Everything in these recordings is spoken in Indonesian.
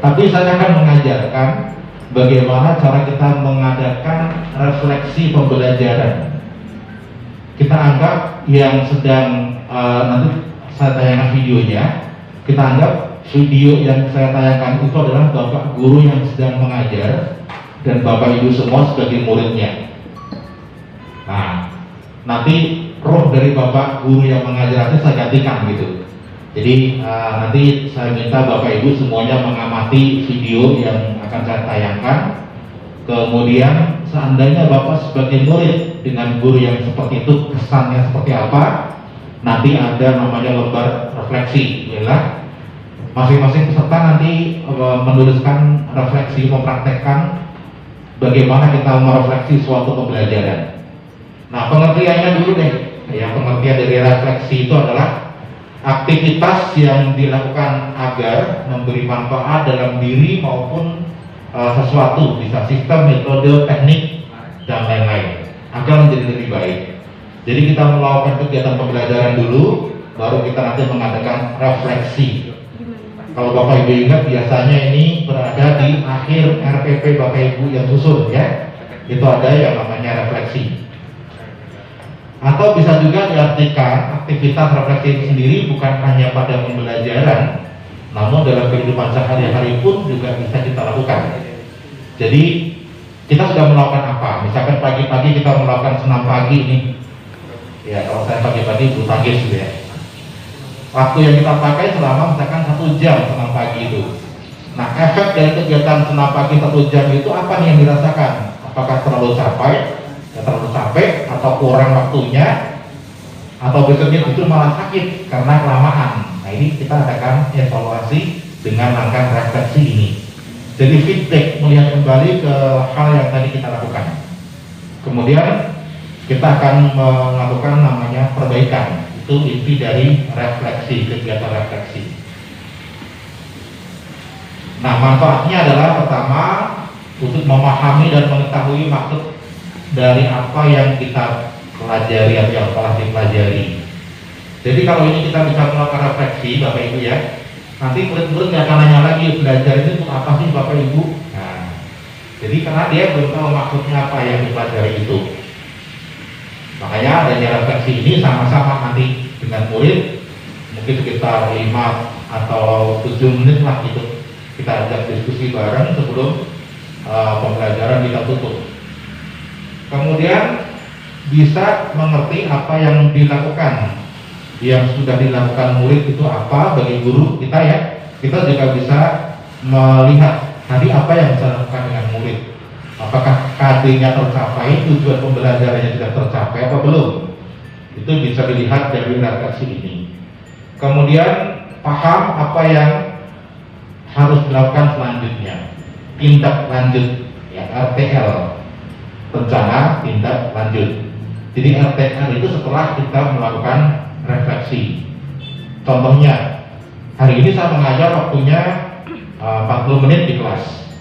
Tapi saya akan mengajarkan bagaimana cara kita mengadakan refleksi pembelajaran. Kita anggap yang sedang nanti saya tayangkan videonya, kita anggap video yang saya tayangkan itu adalah Bapak Guru yang sedang mengajar dan Bapak Ibu semua sebagai muridnya. Nah, nanti roh dari Bapak Guru yang mengajar itu saya gantikan gitu. Jadi nanti saya minta Bapak Ibu semuanya mengamati video yang akan saya tayangkan. Kemudian seandainya Bapak sebagai murid dengan guru yang seperti itu, kesannya seperti apa? Nanti ada namanya lembar refleksi, yalah. Masing-masing peserta nanti menuliskan refleksi, mempraktekkan bagaimana kita merefleksi suatu pembelajaran. Nah, pengertiannya dulu deh. Ya, pengertian dari refleksi itu adalah aktivitas yang dilakukan agar memberi manfaat dalam diri maupun sesuatu, bisa sistem, metode, teknik, dan lain-lain, agar menjadi lebih baik. Jadi kita melakukan kegiatan pembelajaran dulu, baru kita nanti mengadakan refleksi. Kalau Bapak Ibu ingat, biasanya ini berada di akhir RPP Bapak Ibu yang susun ya, itu ada yang namanya refleksi. Atau bisa juga diartikan aktivitas refleksi itu sendiri bukan hanya pada pembelajaran, namun dalam kehidupan sehari-hari pun juga bisa kita lakukan. Jadi kita sudah melakukan apa? Misalkan pagi-pagi kita melakukan senam pagi ini. Ya, kalau saya pagi-pagi bulu tangkis gitu ya. Waktu yang kita pakai selama misalkan 1 jam senam pagi itu. Nah, efek dari kegiatan senam pagi 1 jam itu apa nih yang dirasakan? Apakah terlalu capek atau kurang waktunya, atau besoknya itu malah sakit karena kelamaan? Nah, ini kita adakan evaluasi dengan langkah refleksi ini. Jadi feedback, melihat kembali ke hal yang tadi kita lakukan. Kemudian kita akan melakukan namanya perbaikan. Itu inti dari refleksi, kegiatan refleksi. Nah, manfaatnya adalah pertama untuk memahami dan mengetahui maksud dari apa yang kita pelajari atau yang telah dipelajari. Jadi kalau ini kita bisa melakukan refleksi, Bapak Ibu ya, nanti murid-murid nggak akan nanya lagi belajar itu untuk apa sih Bapak Ibu. Nah, jadi karena dia belum tahu maksudnya apa yang dipelajari itu. Makanya adanya refleksi ini sama-sama nanti dengan murid, mungkin sekitar 5 atau 7 menit lah gitu, kita ajak diskusi bareng sebelum pembelajaran kita tutup. Kemudian bisa mengerti apa yang dilakukan, yang sudah dilakukan murid itu apa bagi guru kita ya. Kita juga bisa melihat tadi apa yang bisa dilakukan dengan murid. Apakah KD-nya tercapai, tujuan pembelajarannya sudah tercapai apa belum? Itu bisa dilihat dari refleksi ini. Kemudian paham apa yang harus dilakukan selanjutnya, tindak lanjut ya, RTL, rencana tindak lanjut. Jadi RTL itu setelah kita melakukan refleksi. Contohnya, hari ini saya mengajar waktunya 40 menit di kelas.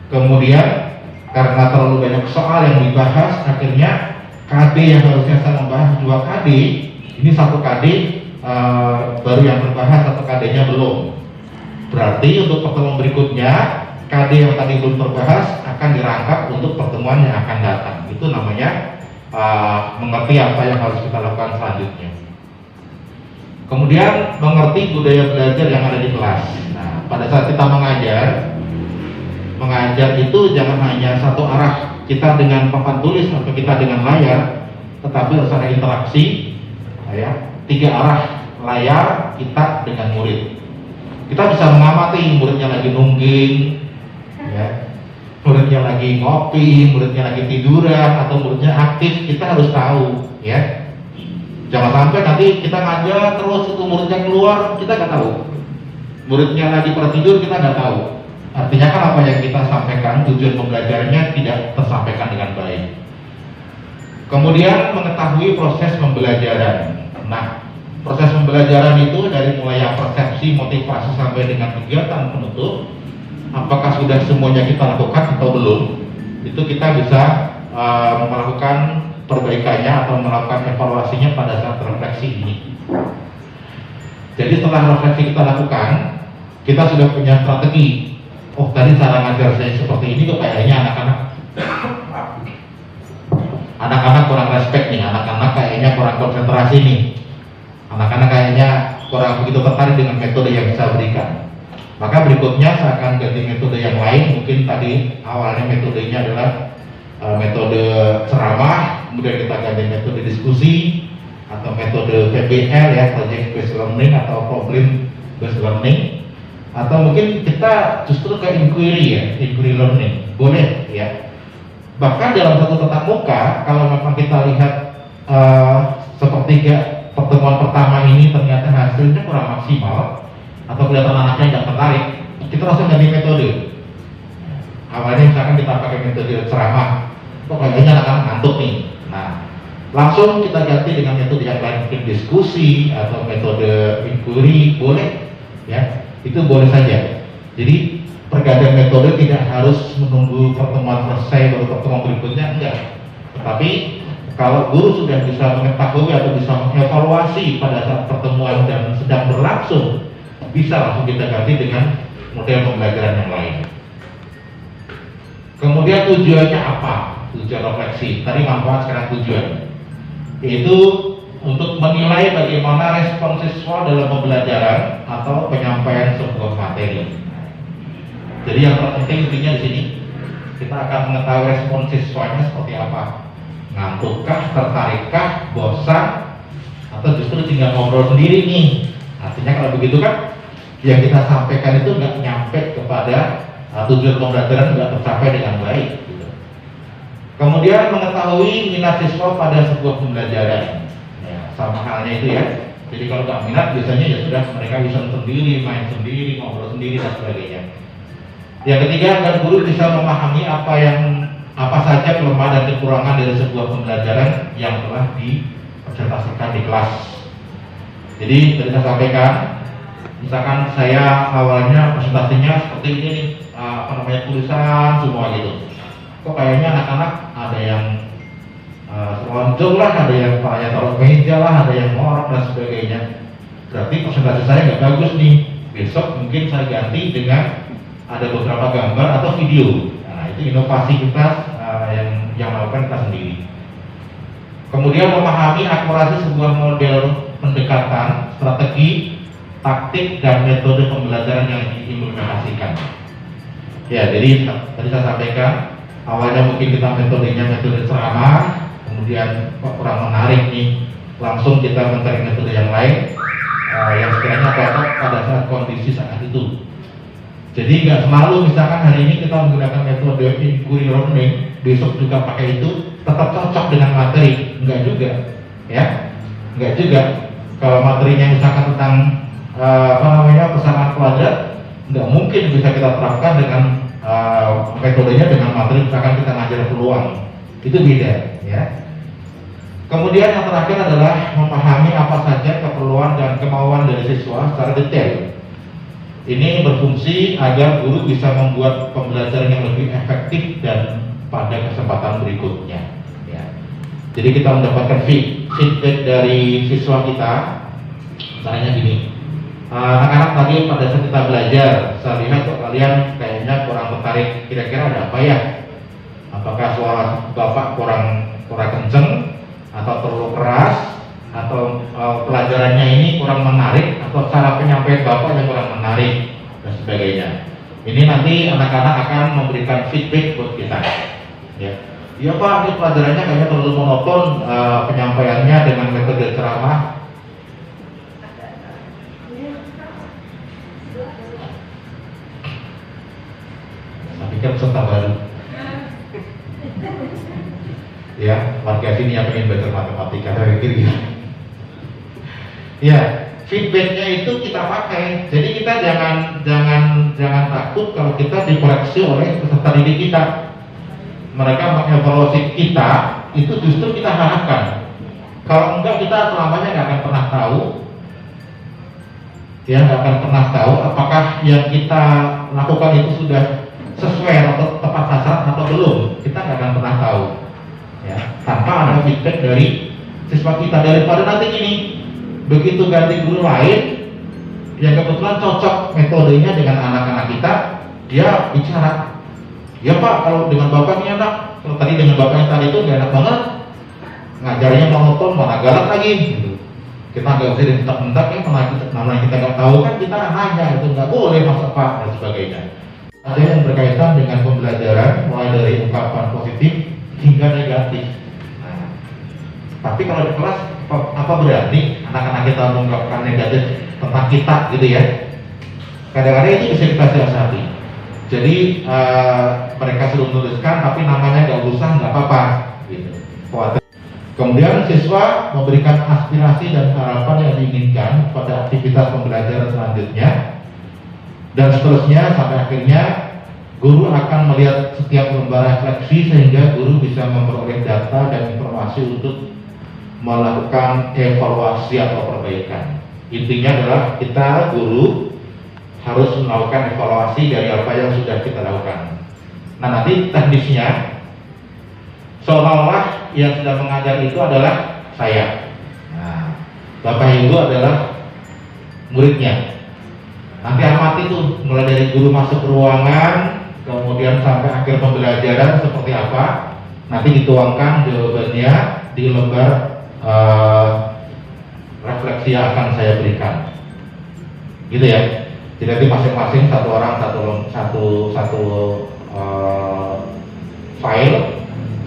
Kemudian karena terlalu banyak soal yang dibahas, akhirnya KD yang harusnya saya membahas 2 KD, ini 1 KD baru yang terbahas, 1 KD-nya belum. Berarti untuk pertemuan berikutnya, KD yang tadi belum terbahas akan dirangkap untuk pertemuan yang akan datang. Itu namanya mengerti apa yang harus kita lakukan selanjutnya. Kemudian mengerti budaya belajar yang ada di kelas. Nah, pada saat kita mengajar itu jangan hanya satu arah, kita dengan papan tulis atau kita dengan layar, tetapi harus ada interaksi ya, 3 arah, layar, kita dengan murid. Kita bisa mengamati muridnya lagi nungging ya, muridnya lagi ngopi, muridnya lagi tiduran, atau muridnya aktif. Kita harus tahu ya, jangan sampai nanti kita ngajar terus itu muridnya keluar, kita nggak tahu. Muridnya lagi pada tidur, kita nggak tahu. Artinya kan apa yang kita sampaikan, tujuan pembelajarannya tidak tersampaikan dengan baik. Kemudian mengetahui proses pembelajaran. Nah, proses pembelajaran itu dari mulai yang persepsi, motivasi sampai dengan kegiatan penutup, apakah sudah semuanya kita lakukan atau belum, itu kita bisa melakukan perbaikannya atau melakukan evaluasinya pada saat refleksi ini. Jadi setelah refleksi kita lakukan, kita sudah punya strategi oh tadi cara ngajar saya seperti ini kok kayaknya anak-anak kurang respect nih, anak-anak kayaknya kurang konsentrasi nih, anak-anak kayaknya kurang begitu tertarik dengan metode yang saya berikan. Maka berikutnya saya akan ganti metode yang lain. Mungkin tadi awalnya metodenya adalah metode ceramah, kemudian kita ganti metode diskusi atau metode PBL ya, project based learning atau problem based learning, atau mungkin kita justru ke inquiry ya, inquiry learning, boleh ya. Bahkan dalam satu tatap muka, kalau memang kita lihat sepertiga pertemuan pertama ini ternyata hasilnya kurang maksimal atau kelihatan anaknya nggak tertarik, kita langsung ganti metode. Awalnya misalkan kita pakai metode ceramah, kok kayaknya anak-anak ngantuk nih. Nah, langsung kita ganti dengan metode yang lain, mungkin diskusi atau metode inquiry, boleh ya, itu boleh saja. Jadi pergantian metode tidak harus menunggu pertemuan selesai baru pertemuan berikutnya, enggak. Tetapi kalau guru sudah bisa mengetahui atau bisa mengevaluasi pada saat pertemuan dan sedang berlangsung, bisa langsung kita ganti dengan model pembelajaran yang lain. Kemudian tujuannya apa? Tujuan refleksi. Tadi manfaat, sekarang tujuan. Yaitu untuk menilai bagaimana respon siswa dalam pembelajaran atau penyampaian sebuah materi. Jadi yang terpenting intinya di sini kita akan mengetahui respon siswanya seperti apa. Ngantukkah, tertarikkah, bosan, atau justru tinggal ngobrol sendiri nih. Artinya kalau begitu kan yang kita sampaikan itu nggak nyampe kepada tujuan pembelajaran, nggak tercapai dengan baik gitu. Kemudian mengetahui minat siswa pada sebuah pembelajaran ya, sama halnya itu ya. Jadi kalau nggak minat biasanya ya sudah mereka bisa sendiri, main sendiri, ngobrol sendiri dan sebagainya. Yang ketiga, agar guru bisa memahami apa saja kelemahan dan kekurangan dari sebuah pembelajaran yang telah dipresentasikan di kelas. Jadi tadi saya sampaikan, misalkan saya awalnya presentasinya seperti ini nih, tulisan semua gitu. Kok kayaknya anak-anak ada yang selonjor lah, ada yang palanya taruh meja lah, ada yang ngorok dan sebagainya. Berarti presentasi saya nggak bagus nih. Besok mungkin saya ganti dengan ada beberapa gambar atau video. Nah, itu inovasi kita yang melakukan kita sendiri. Kemudian memahami akurasi sebuah model pendekatan, strategi, taktik, dan metode pembelajaran yang diimplementasikan. Ya, jadi tadi saya sampaikan awalnya mungkin kita metodenya metode ceramah, kemudian kok kurang menarik nih, langsung kita mencari metode yang lain yang sekiranya cocok pada saat kondisi saat itu. Jadi nggak selalu misalkan hari ini kita menggunakan metode inquiry learning, besok juga pakai itu, tetap cocok dengan materi, enggak juga, ya, enggak juga. Kalau materinya misalkan tentang pesanan kuadrat, nggak mungkin bisa kita terapkan dengan metodenya dengan materi misalkan kita ngajar peluang, itu beda, ya. Kemudian yang terakhir adalah memahami apa saja keperluan dan kemauan dari siswa secara detail. Ini berfungsi agar guru bisa membuat pembelajaran yang lebih efektif dan pada kesempatan berikutnya. Ya. Jadi kita mendapatkan feedback dari siswa kita, misalnya gini, anak-anak tadi pada saat kita belajar, saya lihat kok kalian kayaknya kurang tertarik, kira-kira ada apa ya? Apakah suara bapak kurang kenceng, atau terlalu keras, atau pelajarannya ini kurang menarik, atau cara penyampaian bapak yang kurang menarik dan sebagainya. Ini nanti anak-anak akan memberikan feedback buat kita. Ya, iya pak, ini pelajarannya kayaknya terlalu monoton, penyampaiannya dengan metode ceramah. Saya pikir peserta baru. Ya, warga sini yang ingin belajar matematika, saya pikir gitu. Ya, feedbacknya itu kita pakai. Jadi kita jangan takut kalau kita dikoreksi oleh peserta didik kita. Mereka mengevaluasi kita, itu justru kita harapkan. Kalau enggak, kita selamanya nggak akan pernah tahu. Ya, nggak akan pernah tahu apakah yang kita lakukan itu sudah sesuai atau tepat sasaran atau belum. Kita nggak akan pernah tahu. Ya, tanpa ada feedback dari siswa kita. Daripada nanti gini, begitu ganti guru lain yang kebetulan cocok metodenya dengan anak-anak kita, dia bicara, ya Pak, kalau dengan Bapak ini enak, kalau tadi dengan Bapak yang tadi itu nggak enak banget, ngajarnya monoton, mana galak lagi gitu. Kita nggak usah dibentak-bentak ya, namanya kita nggak tahu kan kita nanya, itu nggak boleh masa Pak dan sebagainya. Ada yang berkaitan dengan pembelajaran mulai dari ungkapan positif hingga negatif. Nah, tapi kalau di kelas apa berani anak-anak kita mengungkapkan negatif tentang kita gitu ya? Kadang-kadang itu bisa kita siasati. Jadi mereka sudah menuliskan tapi namanya nggak usah, nggak apa-apa gitu. Kemudian siswa memberikan aspirasi dan harapan yang diinginkan pada aktivitas pembelajaran selanjutnya, dan seterusnya sampai akhirnya guru akan melihat setiap lembar refleksi sehingga guru bisa memperoleh data dan informasi untuk melakukan evaluasi atau perbaikan. Intinya adalah kita guru harus melakukan evaluasi dari apa yang sudah kita lakukan. Nah, nanti teknisnya seolah-olah yang sudah mengajar itu adalah saya. Nah, Bapak Ibu adalah muridnya. Nanti amati tuh mulai dari guru masuk ke ruangan, kemudian sampai akhir pembelajaran seperti apa. Nanti dituangkan jawabannya di lembar refleksi yang akan saya berikan. Gitu ya. Jadi masing-masing satu orang satu file.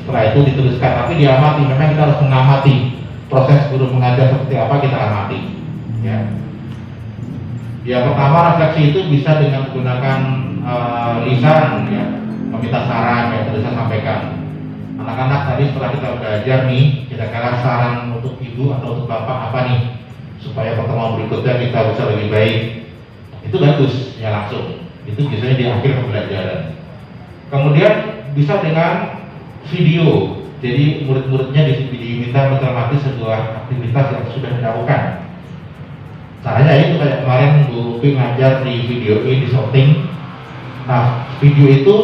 Setelah itu dituliskan, tapi diamati. Memang kita harus mengamati proses guru mengajar seperti apa, kita amati. Ya. Yang pertama, refleksi itu bisa dengan menggunakan lisan, ya, meminta saran yang tadi saya sampaikan. Anak-anak tadi setelah kita belajar nih, kira-kira saran untuk ibu atau untuk bapak apa nih, supaya pertemuan berikutnya kita bisa lebih baik. Itu bagus, ya langsung. Itu biasanya di akhir pembelajaran. Kemudian bisa dengan video, jadi murid-muridnya diminta mencermati sebuah aktivitas yang sudah dilakukan. Caranya itu kayak kemarin Bu Upi ngajar di videoin, di shooting. Nah, video itu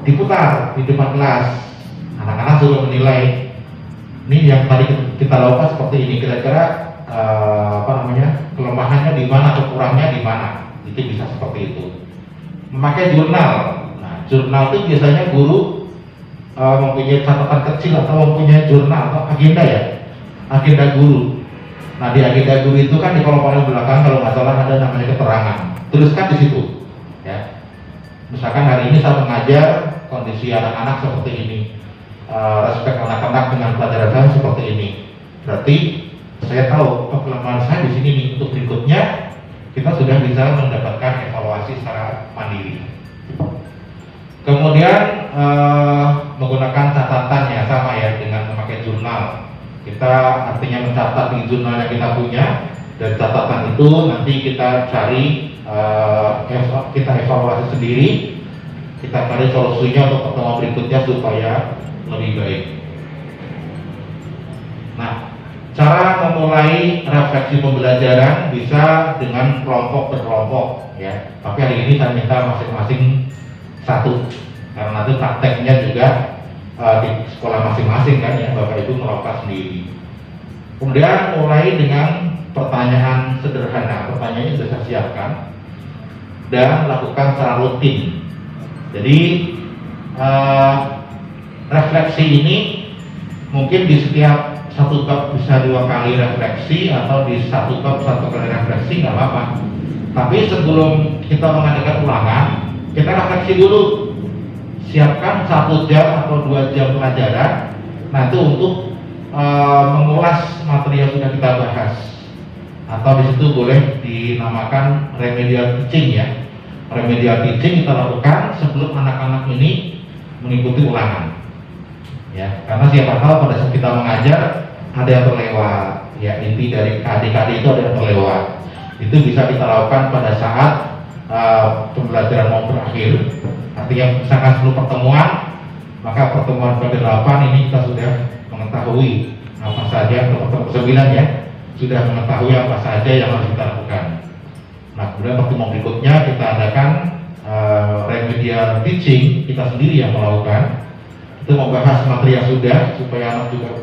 diputar di depan kelas. Anak-anak sudah menilai, ini yang tadi kita lakukan seperti ini, kira-kira kelemahannya di mana, kekurangnya di mana. Itu bisa seperti itu. Memakai jurnal. Nah, jurnal itu biasanya guru mempunyai catatan kecil atau mempunyai jurnal atau agenda ya, agenda guru. Nah, di agenda guru itu kan di kolom paling belakang kalau nggak salah ada namanya keterangan, tuliskan di situ ya. Misalkan hari ini saya mengajar kondisi anak-anak seperti ini, respek anak-anak dengan pelajaran saya seperti ini, berarti saya tahu kelemahan saya di sini nih. Untuk berikutnya kita sudah bisa mendapatkan evaluasi secara mandiri. Kemudian menggunakan catatan ya, sama ya dengan memakai jurnal. Kita artinya mencatat di jurnal yang kita punya, dan catatan itu nanti kita cari, kita evaluasi sendiri, kita cari solusinya untuk pertemuan berikutnya supaya lebih baik. Nah, cara memulai refleksi pembelajaran bisa dengan kelompok berkelompok ya. Tapi hari ini saya minta masing-masing satu, karena nanti prakteknya juga di sekolah masing-masing kan ya, Bapak Ibu melakukan sendiri. Kemudian mulai dengan pertanyaan sederhana, pertanyaannya sudah saya siapkan, dan lakukan secara rutin. Jadi refleksi ini mungkin di setiap satu bab bisa 2 kali refleksi, atau di satu bab 1 kali refleksi, nggak apa-apa. Tapi sebelum kita mengadakan ulangan, kita refleksi dulu, siapkan 1 jam atau 2 jam pelajaran nanti untuk mengulas materi yang sudah kita bahas, atau di situ boleh dinamakan remedial teaching ya. Remedial teaching kita lakukan sebelum anak-anak ini mengikuti ulangan ya, karena siapa tahu pada saat kita mengajar ada yang terlewat ya, inti dari KD-KD itu ada yang terlewat. Itu bisa kita lakukan pada saat pembelajaran mau berakhir. Artinya misalkan 10 pertemuan, maka pertemuan ke-8 ini kita sudah mengetahui apa saja, atau pertemuan 9 ya, sudah mengetahui apa saja yang harus kita lakukan. Nah, kemudian pertemuan berikutnya kita adakan remedial teaching, kita sendiri yang melakukan. Itu membahas materi yang sudah, supaya anak juga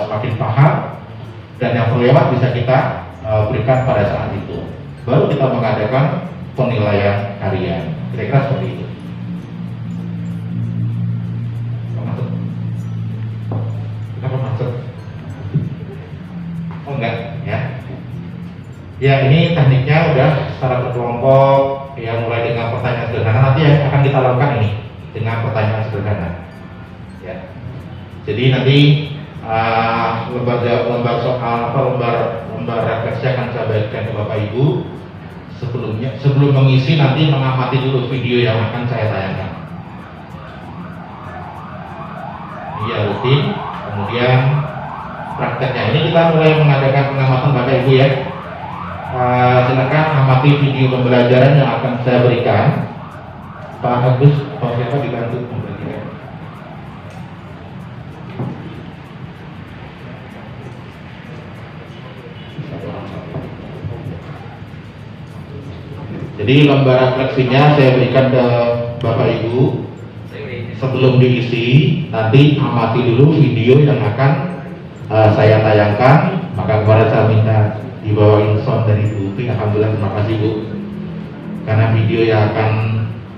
semakin paham, dan yang terlewat bisa kita berikan pada saat itu. Baru kita mengadakan penilaian karya. Kira-kira seperti itu. Masuk. Kenapa masuk? Oh enggak, ya. Ya, ini tekniknya udah secara berkelompok, ya mulai dengan pertanyaan sederhana. Nanti yang akan kita lakukan ini dengan pertanyaan sederhana. Ya. Jadi nanti lembar refleksi akan saya bagikan ke Bapak Ibu. Sebelum mengisi nanti mengamati dulu video yang akan saya tayangkan. Iya rutin. Kemudian prakteknya ini kita mulai mengadakan pengamatan Bapak Ibu ya. Silakan amati video pembelajaran yang akan saya berikan. Pak Agus, Pak siapa dibantu membagikan. Jadi lembar refleksinya saya berikan ke Bapak Ibu. Sebelum diisi, nanti amati dulu video yang akan saya tayangkan. Maka kemarin saya minta dibawain sound dari Bu Upi. Alhamdulillah, terima kasih Bu. Karena video yang akan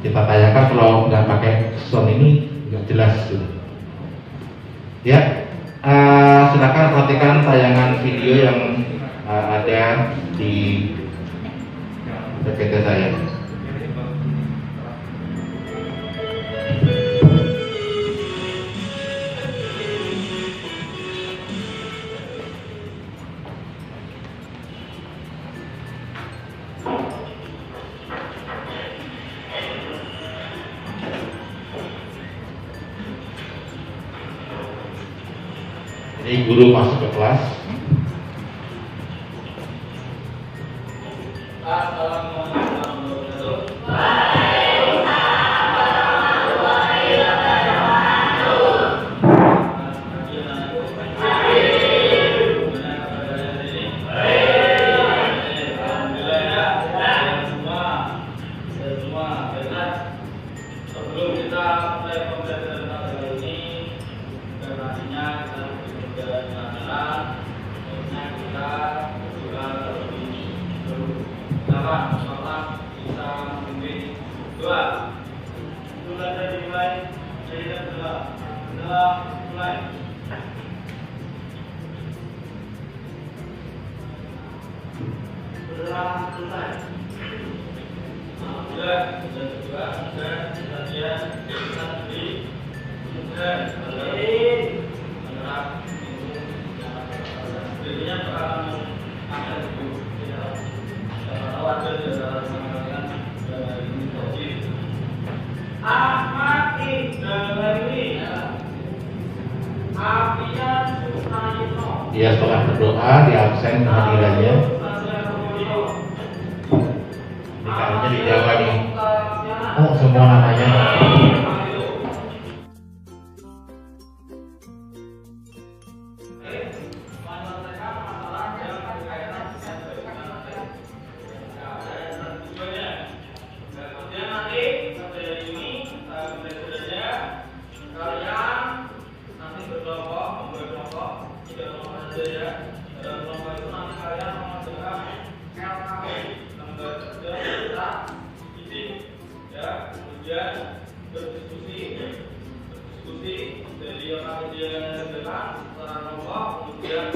kita tayangkan kalau nggak pakai sound ini nggak jelas gitu. Ya, silakan perhatikan tayangan video yang ada di PPT saya. Jadi guru masuk ke kelas. Ya, setelah berdoa di absen kehadirannya. Ini kayaknya di Jawa nih. Oh, semua namanya. Berdiskusi dari orang yang dekat secara kelompok, kemudian